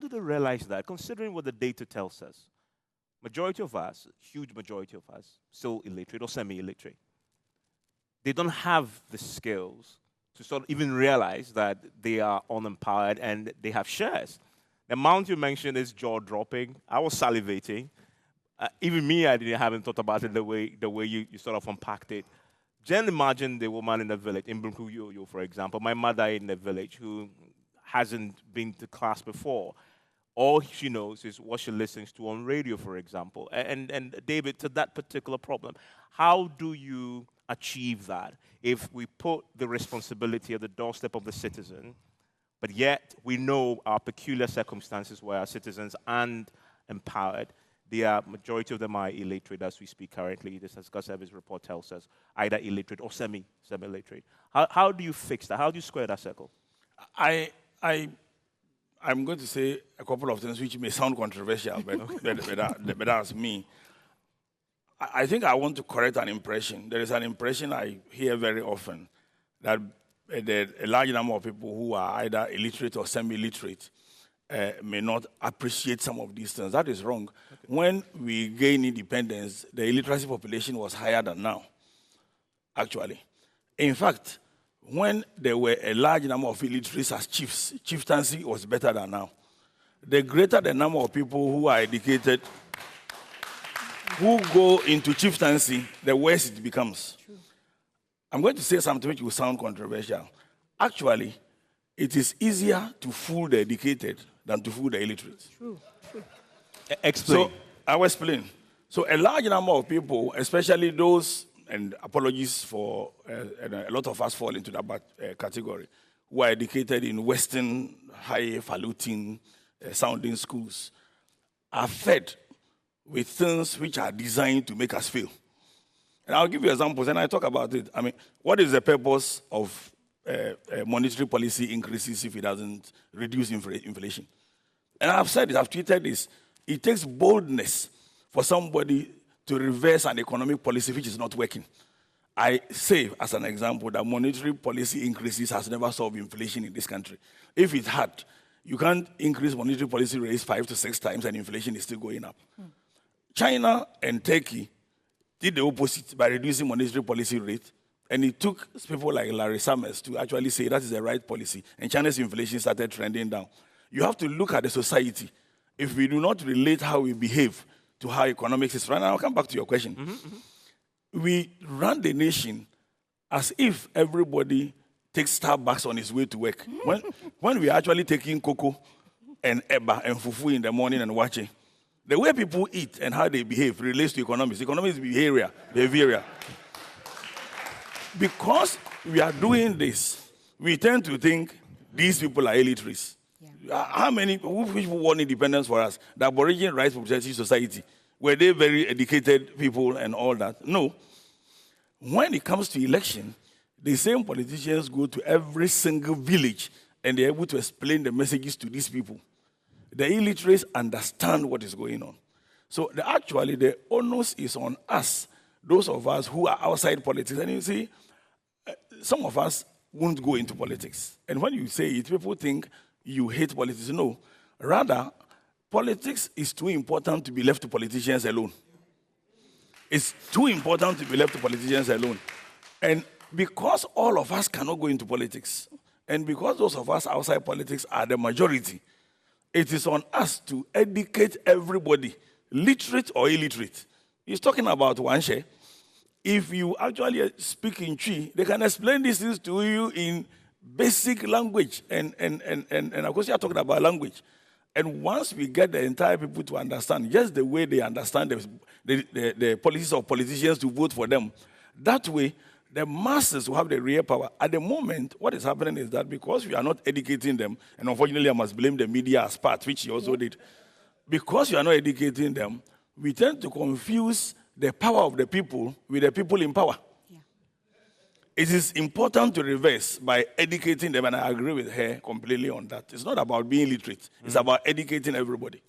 do they realize that, considering what the data tells us? Majority of us, huge majority of us, still illiterate or semi-illiterate. They don't have the skills to sort of even realize that they are unempowered and they have shares. The amount you mentioned is jaw-dropping. I was salivating. Even me, I haven't thought about it the way you sort of unpacked it. Just imagine the woman in the village, in Bunkuyoyo, for example, my mother in the village who hasn't been to class before. All she knows is what she listens to on radio, for example. And David, to that particular problem, how do you achieve that if we put the responsibility at the doorstep of the citizen, but yet we know our peculiar circumstances where our citizens aren't empowered? Majority of them are illiterate as we speak currently. This Asgar Service report tells us, either illiterate or semi-illiterate. How do you fix that? How do you square that circle? I'm going to say a couple of things which may sound controversial, but that's me. I think I want to correct an impression. There is an impression I hear very often that a large number of people who are either illiterate or semi-illiterate may not appreciate some of these things. That is wrong. Okay. When we gained independence, the illiteracy population was higher than now, actually. In fact, when there were a large number of illiterates as chiefs, chieftaincy was better than now. The greater the number of people who are educated, who go into chieftaincy, the worse it becomes. True. I'm going to say something which will sound controversial. Actually, it is easier to fool the educated than to fool the illiterates. True. Explain. So, I will explain. So a large number of people, especially those, and apologies for, and a lot of us fall into that category, who are educated in Western, highfalutin sounding schools, are fed with things which are designed to make us fail. And I'll give you examples, and I talk about it. I mean, what is the purpose of monetary policy increases if it doesn't reduce inflation? And I've said it, I've tweeted this. It takes boldness for somebody to reverse an economic policy which is not working. I say, as an example, that monetary policy increases has never solved inflation in this country. If it had, you can't increase monetary policy rates 5 to 6 times and inflation is still going up. China and Turkey did the opposite by reducing monetary policy rate, and it took people like Larry Summers to actually say that is the right policy, and China's inflation started trending down. You have to look at the society. If we do not relate how we behave to how economics is run, and I'll come back to your question. We run the nation as if everybody takes Starbucks on his way to work. When we are actually taking cocoa and eba and fufu in the morning and watching, the way people eat and how they behave relates to economics. Economics is behavioral. Because we are doing this, we tend to think these people are illiterates. Yeah. How many people want independence for us? The Aboriginal Rights Protective Society, were they very educated people and all that? No. When it comes to election, the same politicians go to every single village and they're able to explain the messages to these people. The illiterates understand what is going on. So actually, the onus is on us, those of us who are outside politics. And you see, some of us won't go into politics. And when you say it, people think you hate politics. No. Rather, politics is too important to be left to politicians alone. It's too important to be left to politicians alone. And because all of us cannot go into politics, and because those of us outside politics are the majority, it is on us to educate everybody, literate or illiterate. He's talking about Wanshe. If you actually speak in Twi, they can explain these things to you in basic language. And of course, you are talking about language. And once we get the entire people to understand, just the way they understand the policies of politicians to vote for them, that way, the masses will have the real power. At the moment, what is happening is that because we are not educating them, and unfortunately I must blame the media as part, which he also did, because we are not educating them, we tend to confuse the power of the people with the people in power. Yeah. It is important to reverse by educating them, and I agree with her completely on that. It's not about being literate. It's about educating everybody.